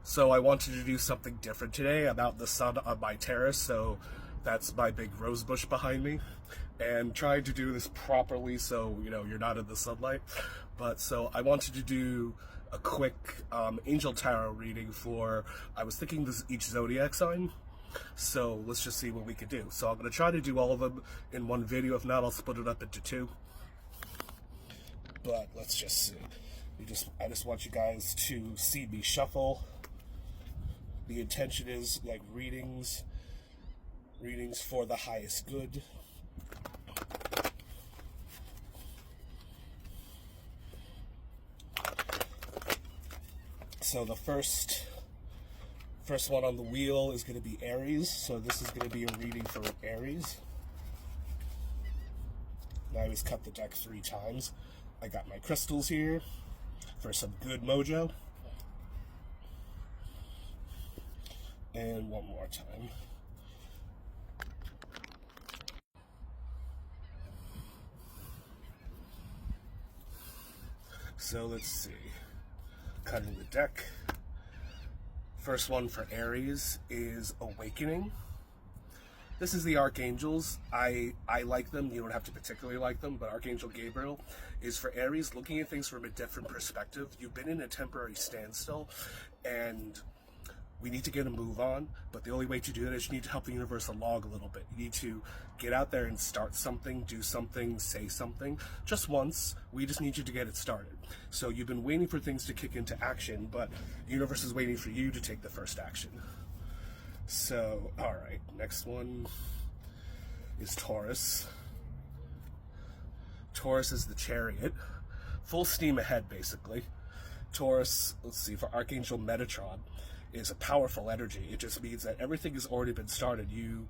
So I wanted to do something different today. I'm out in the sun on my terrace, so that's my big rose bush behind me. And trying to do this properly so, you're not in the sunlight. But so I wanted to do a quick angel tarot reading for, I was thinking this is each Zodiac sign. So let's just see what we could do. So I'm going to try to do all of them in one video. If not, I'll split it up into two. But let's just see. I just want you guys to see me shuffle. The intention is like readings for the highest good. So the first one on the wheel is going to be Aries. So this is going to be a reading for Aries. I always cut the deck 3 times. I got my crystals here for some good mojo. And one more time. So let's see. Cutting the deck. First one for Aries is Awakening. This is the Archangels. I like them. You don't have to particularly like them, but Archangel Gabriel is for Aries, looking at things from a different perspective. You've been in a temporary standstill, and we need to get a move on, but the only way to do that is you need to help the universe along a little bit. You need to get out there and start something, do something, say something. Just once, we just need you to get it started. So you've been waiting for things to kick into action, but the universe is waiting for you to take the first action. So, all right, next one is Taurus. Taurus is the Chariot. Full steam ahead, basically. Taurus, let's see, for Archangel Metatron, is a powerful energy. It just means that everything has already been started. You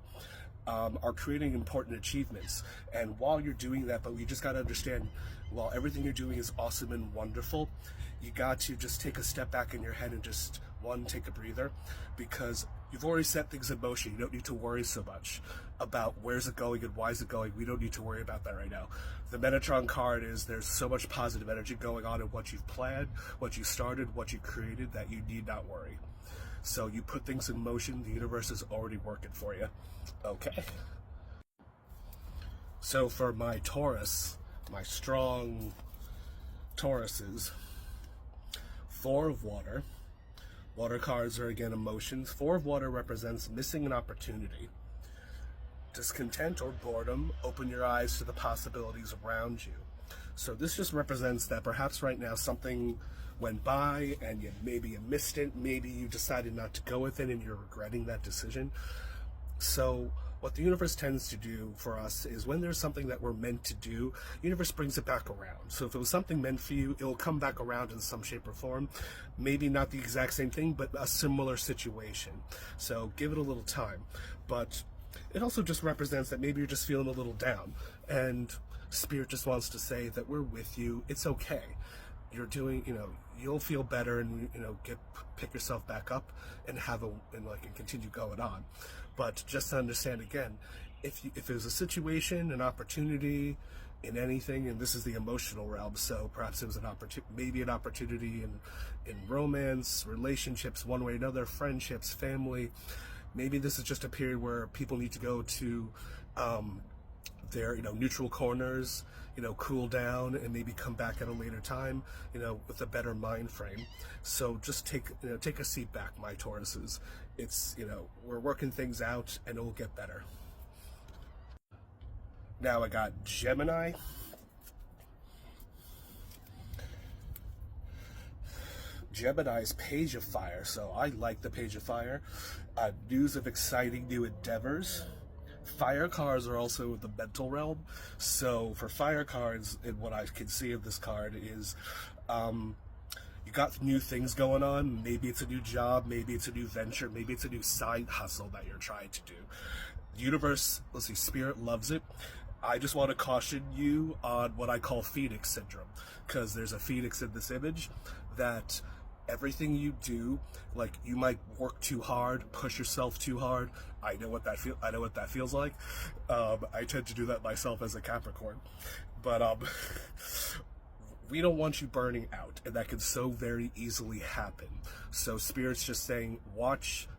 are creating important achievements. And while you're doing that, but you just got to understand, while everything you're doing is awesome and wonderful, you got to just take a step back in your head and just, take a breather, because you've already set things in motion. You don't need to worry so much about where's it going and why is it going. We don't need to worry about that right now. The Metatron card is there's so much positive energy going on in what you've planned, what you started, what you created, that you need not worry. So you put things in motion, the universe is already working for you. Okay. So for my Taurus, my strong Tauruses, 4 of water. Water cards are again emotions. 4 of water represents missing an opportunity. Discontent or boredom, open your eyes to the possibilities around you. So this just represents that perhaps right now something went by and maybe you missed it, maybe you decided not to go with it and you're regretting that decision. So what the universe tends to do for us is when there's something that we're meant to do, the universe brings it back around. So if it was something meant for you, it will come back around in some shape or form. Maybe not the exact same thing, but a similar situation. So give it a little time. But it also just represents that maybe you're just feeling a little down, and Spirit just wants to say that we're with you. It's okay. You're doing, you'll feel better, and pick yourself back up and and continue going on. But just to understand again, if there's a situation, an opportunity in anything, and this is the emotional realm, so perhaps it was maybe an opportunity in romance, relationships, one way or another, friendships, family. Maybe this is just a period where people need to go to their neutral corners, cool down, and maybe come back at a later time, with a better mind frame. So just take a seat back, my Tauruses. It's we're working things out and it will get better. Now I got Gemini. Gemini's Page of Fire, so I like the Page of Fire. News of exciting new endeavors. Fire cards are also the mental realm. So for fire cards, and what I can see of this card is you got new things going on. Maybe it's a new job, maybe it's a new venture, maybe it's a new side hustle that you're trying to do. The universe, Spirit loves it. I just want to caution you on what I call Phoenix syndrome, because there's a Phoenix in this image that everything you do, you might work too hard, push yourself too hard. I know what that feels like. I tend to do that myself as a Capricorn. But we don't want you burning out, and that can so very easily happen. So Spirit's just saying,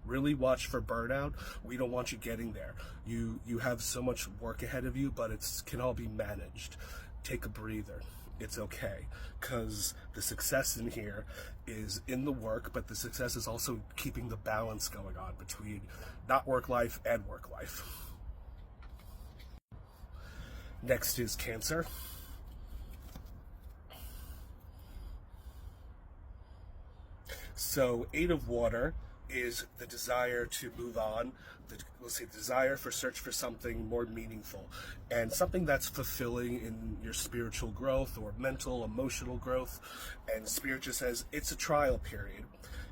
really watch for burnout. We don't want you getting there. You have so much work ahead of you, but it can all be managed. Take a breather. It's okay, because the success in here is in the work, but the success is also keeping the balance going on between not work life and work life. Next is Cancer. So 8 of Water is the desire to move on, the desire for search for something more meaningful and something that's fulfilling in your spiritual growth or mental, emotional growth. And Spirit just says it's a trial period,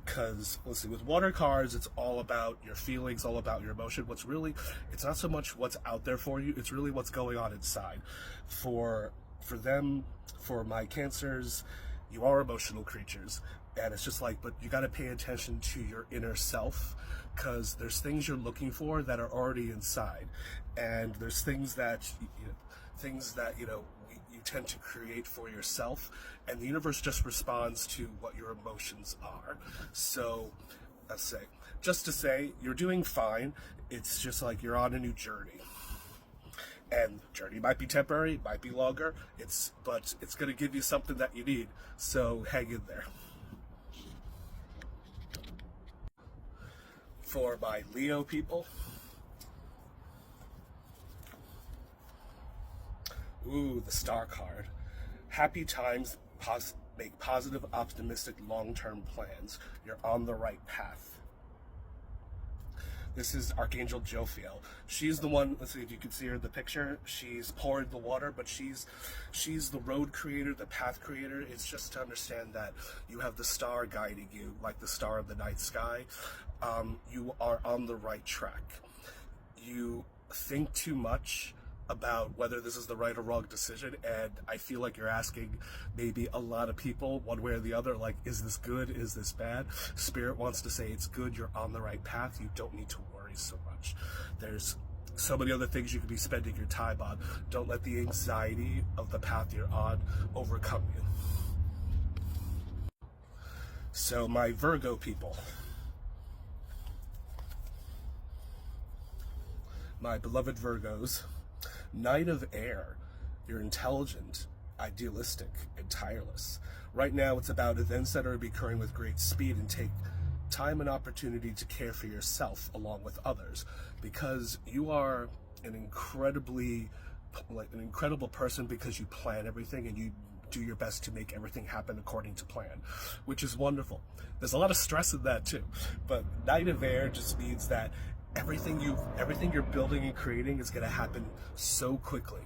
because with water cards, it's all about your feelings, all about your emotion. It's not so much what's out there for you, it's really what's going on inside. For my Cancers, you are emotional creatures. And it's just like, but you got to pay attention to your inner self, because there's things you're looking for that are already inside, and there's things that you tend to create for yourself, and the universe just responds to what your emotions are. So just to say, you're doing fine. It's just like you're on a new journey. And the journey might be temporary, it might be longer. But it's going to give you something that you need. So hang in there. For my Leo people, the Star card. Happy times make positive, optimistic, long-term plans. You're on the right path. This is Archangel Jophiel. She's the one, let's see if you can see her in the picture. She's pouring the water, but she's the road creator, the path creator. It's just to understand that you have the star guiding you, like the star of the night sky. You are on the right track. You think too much about whether this is the right or wrong decision, and I feel like you're asking maybe a lot of people one way or the other, like, is this good, is this bad? Spirit wants to say it's good, you're on the right path, you don't need to worry so much. There's so many other things you could be spending your time on. Don't let the anxiety of the path you're on overcome you. So my Virgo people, my beloved Virgos, Knight of Air, you're intelligent, idealistic, and tireless. Right now it's about events that are occurring with great speed, and take time and opportunity to care for yourself along with others, because you are an incredible person, because you plan everything and you do your best to make everything happen according to plan, which is wonderful. There's a lot of stress in that too, but Knight of Air just means that everything you're building and creating is going to happen so quickly,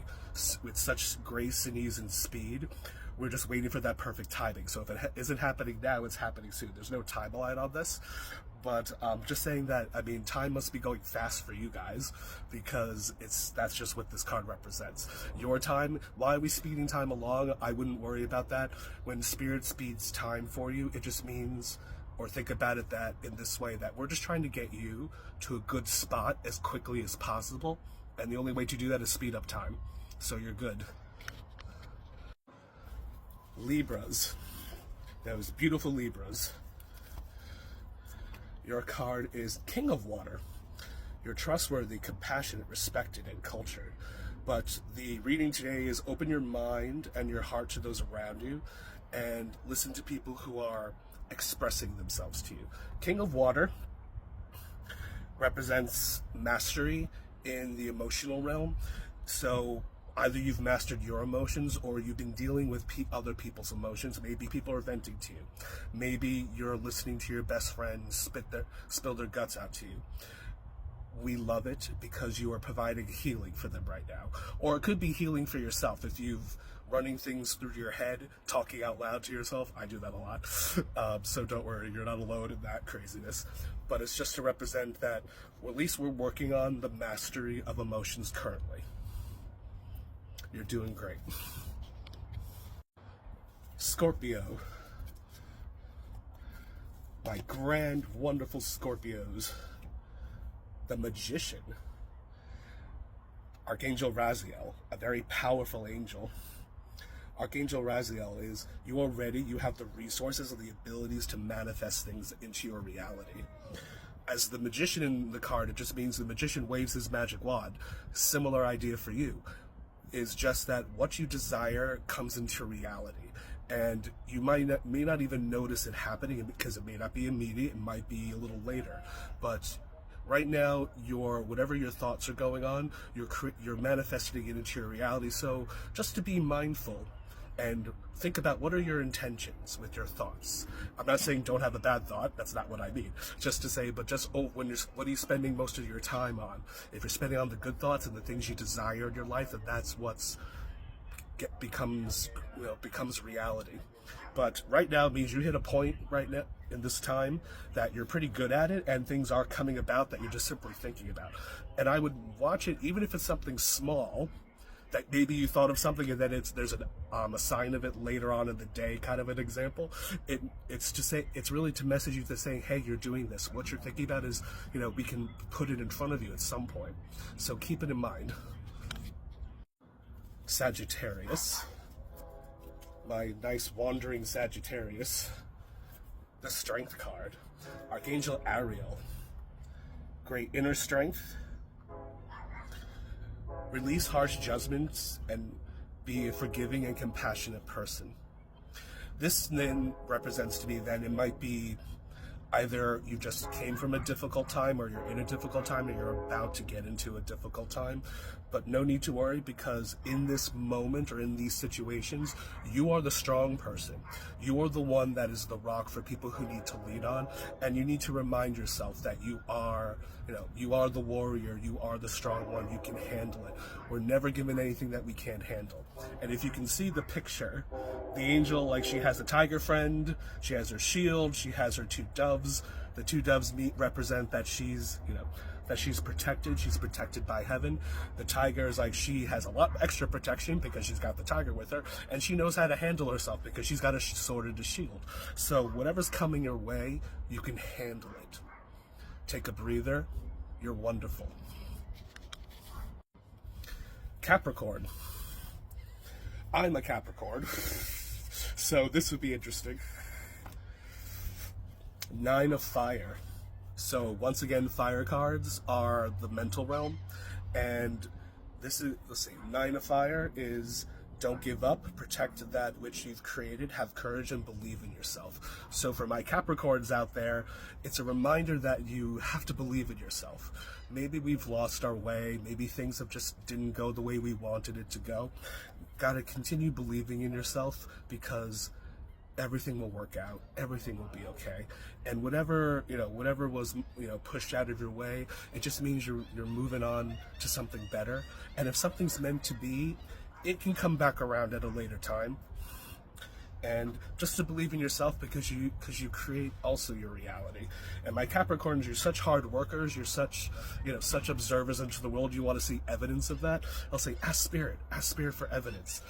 with such grace and ease and speed. We're just waiting for that perfect timing. So if it isn't happening now, it's happening soon. There's no timeline on this, but just saying that, I mean, time must be going fast for you guys, because that's just what this card represents. Your time, why are we speeding time along? I wouldn't worry about that. When Spirit speeds time for you, it just means, or think about it that in this way, that we're just trying to get you to a good spot as quickly as possible, and the only way to do that is speed up time. So you're good. Libras, those beautiful Libras. Your card is King of Water. You're trustworthy, compassionate, respected, and cultured. But the reading today is open your mind and your heart to those around you, and listen to people who are expressing themselves to you. King of Water represents mastery in the emotional realm. So either you've mastered your emotions, or you've been dealing with other people's emotions. Maybe people are venting to you. Maybe you're listening to your best friend spill their guts out to you. We love it, because you are providing healing for them right now. Or it could be healing for yourself. If you've running things through your head, talking out loud to yourself. I do that a lot. So don't worry, you're not alone in that craziness. But it's just to represent that, or at least we're working on the mastery of emotions currently. You're doing great. Scorpio. My grand, wonderful Scorpios. The Magician. Archangel Raziel, a very powerful angel. Archangel Raziel is you are ready, you have the resources and the abilities to manifest things into your reality. As the magician in the card, it just means the magician waves his magic wand. Similar idea for you is just that what you desire comes into reality. And you may not even notice it happening because it may not be immediate, it might be a little later. But right now, whatever your thoughts are going on, you're manifesting it into your reality. So just to be mindful and think about what are your intentions with your thoughts. I'm not saying don't have a bad thought. That's not what I mean. Just to say, but just what are you spending most of your time on? If you're spending on the good thoughts and the things you desire in your life, then that's what's becomes reality. But right now means you hit a point right now in this time that you're pretty good at it, and things are coming about that you're just simply thinking about. And I would watch it, even if it's something small that maybe you thought of something and then there's a sign of it later on in the day, kind of an example. It's really to message you to saying, hey, you're doing this. What you're thinking about is, we can put it in front of you at some point. So keep it in mind. Sagittarius, my nice wandering Sagittarius, the Strength card, Archangel Ariel, great inner strength, release harsh judgments, and be a forgiving and compassionate person. This then represents to me that it might be either you just came from a difficult time, or you're in a difficult time, or you're about to get into a difficult time. But no need to worry, because in this moment or in these situations, you are the strong person. You are the one that is the rock for people who need to lean on, and you need to remind yourself that you are the warrior, you are the strong one, you can handle it. We're never given anything that we can't handle. And if you can see the picture, the angel, she has a tiger friend, she has her shield, she has her two doves. The two doves represent that she's protected. She's protected by heaven. The tiger is she has a lot extra protection because she's got the tiger with her, and she knows how to handle herself because she's got a sword and a shield. So whatever's coming your way, you can handle it. Take a breather. You're wonderful. Capricorn. I'm a Capricorn, so this would be interesting. 9 of Fire. So once again, fire cards are the mental realm, and this is, let's see, 9 of Fire is don't give up, protect that which you've created, have courage, and believe in yourself. So for my Capricorns out there, it's a reminder that you have to believe in yourself. Maybe we've lost our way, maybe things have just didn't go the way we wanted it to go. Gotta continue believing in yourself, because everything will work out, everything will be okay. And whatever was pushed out of your way, it just means you're moving on to something better. And if something's meant to be, it can come back around at a later time. And just to believe in yourself, because you create also your reality. And my Capricorns, you're such hard workers, you're such observers into the world, you want to see evidence of that. I'll say ask spirit for evidence.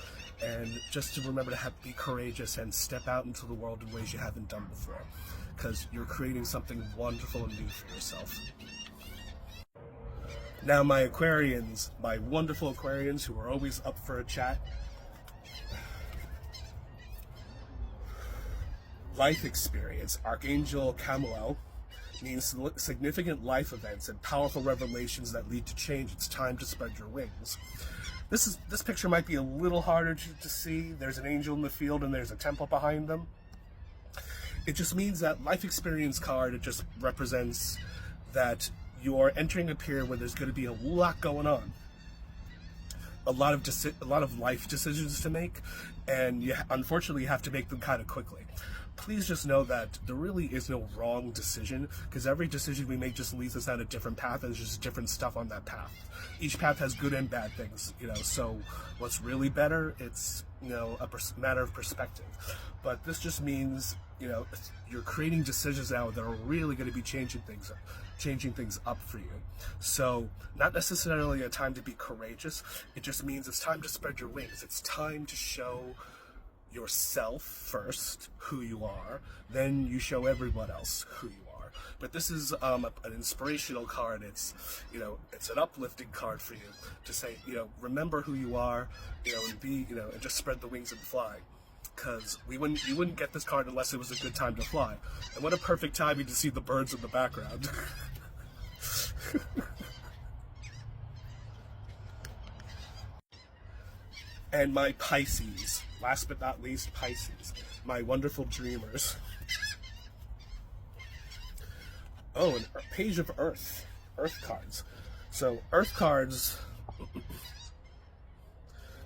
And just to remember to be courageous and step out into the world in ways you haven't done before, because you're creating something wonderful and new for yourself. Now my Aquarians, my wonderful Aquarians who are always up for a chat. Life experience, Archangel Chamuel, means significant life events and powerful revelations that lead to change. It's time to spread your wings. This picture might be a little harder to see. There's an angel in the field and there's a temple behind them. It just means that life experience card, it just represents that you are entering a period where there's going to be a lot going on. A lot of life decisions to make, and unfortunately you have to make them kind of quickly. Please just know that there really is no wrong decision, because every decision we make just leads us down a different path, and there's just different stuff on that path. Each path has good and bad things, so what's really better, it's a matter of perspective. But this just means you're creating decisions now that are really going to be changing things up for you. So not necessarily a time to be courageous, it just means it's time to spread your wings. It's time to show yourself first who you are, then you show everyone else who you are. But this is an inspirational card. It's, you know, it's an uplifting card for you to say, you know, remember who you are, you know, and be, you know, and just spread the wings and fly. Because you wouldn't get this card unless it was a good time to fly. And what a perfect timing to see the birds in the background. And my Pisces, last but not least, Pisces, my wonderful dreamers. Oh, and a page of Earth cards. So Earth cards,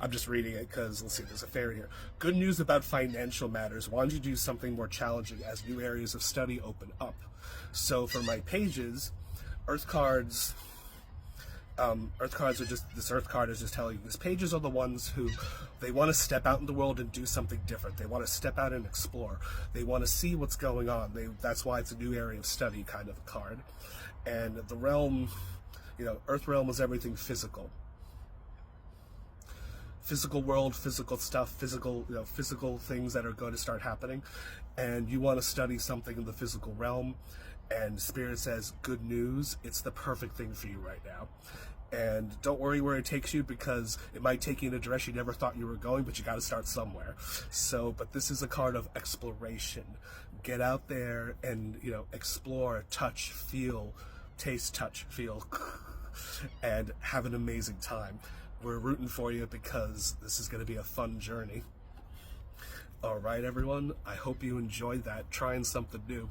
I'm just reading it because, let's see, there's a fairy here. Good news about financial matters. Wanted to do something more challenging as new areas of study open up. So for my pages, Earth cards are just, this Earth card is just telling you, these pages are the ones who, they want to step out in the world and do something different. They want to step out and explore. They want to see what's going on. That's why it's a new area of study kind of a card. And the realm, you know, Earth realm is everything physical. Physical world, physical stuff, physical, you know, physical things that are going to start happening. And you want to study something in the physical realm. And Spirit says, good news, it's the perfect thing for you right now. And don't worry where it takes you, because it might take you in a direction you never thought you were going, but you got to start somewhere. So, but this is a card of exploration. Get out there and, you know, explore, touch, feel, taste, touch, feel, and have an amazing time. We're rooting for you because this is going to be a fun journey. All right, everyone. I hope you enjoyed that, trying something new.